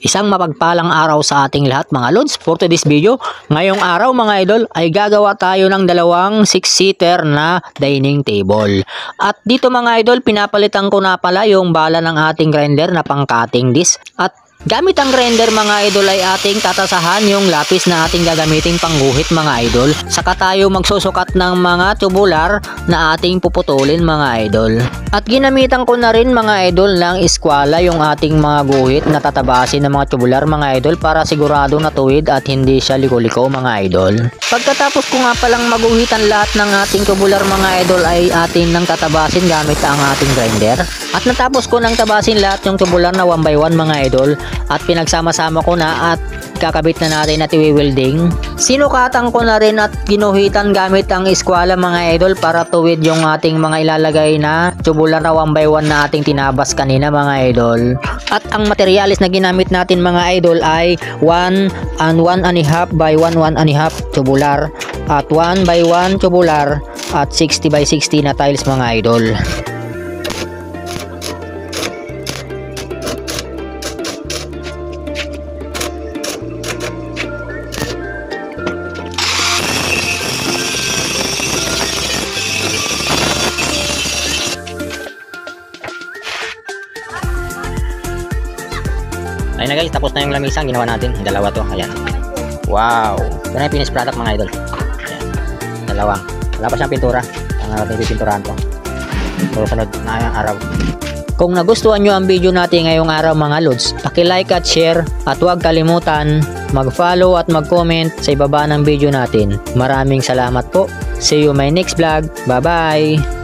Isang mapagpalang araw sa ating lahat mga lods. For today's video, ngayong araw mga idol ay gagawa tayo ng dalawang 6-seater na dining table. At dito mga idol, pinapalitan ko na pala yung bala ng ating grinder na pang cutting disc. At gamit ang grinder mga idol ay ating tatasahan yung lapis na ating gagamiting pangguhit mga idol. Saka tayo magsusukat ng mga tubular na ating puputulin mga idol. At ginamitan ko na rin mga idol ng eskwala yung ating mga guhit na tatabasin ng mga tubular mga idol para sigurado na tuwid at hindi siya liko-liko mga idol. Pagkatapos ko nga palang maguhitan lahat ng ating tubular mga idol ay atin nang tatabasin gamit ang ating grinder. At natapos ko nang tabasin lahat yung tubular na 1 by 1 mga idol. At pinagsama-sama ko na at kakabit na natin at i-welding. Sinukatan ko na rin at ginuhitan gamit ang eskwala mga idol para tuwid yung ating mga ilalagay na tubular na 1 by 1 na ating tinabas kanina mga idol. At ang materialis na ginamit natin mga idol ay 1 and 1 and a half by 1 and a half tubular at 1 by 1 tubular at 60 by 60 na tiles mga idol. Ayun na guys, tapos na yung lamisang ginawa natin. Dalawa to, ayan. Wow! Ito na yung finished product mga idol. Ayan. Dalawang. Wala pa siyang pintura. Ang natin pipinturahan to. Susunod na araw. Kung nagustuhan nyo ang video natin ngayong araw mga lods, paki-like at share at huwag kalimutan mag-follow at mag-comment sa ibaba ng video natin. Maraming salamat po. See you my next vlog. Bye-bye!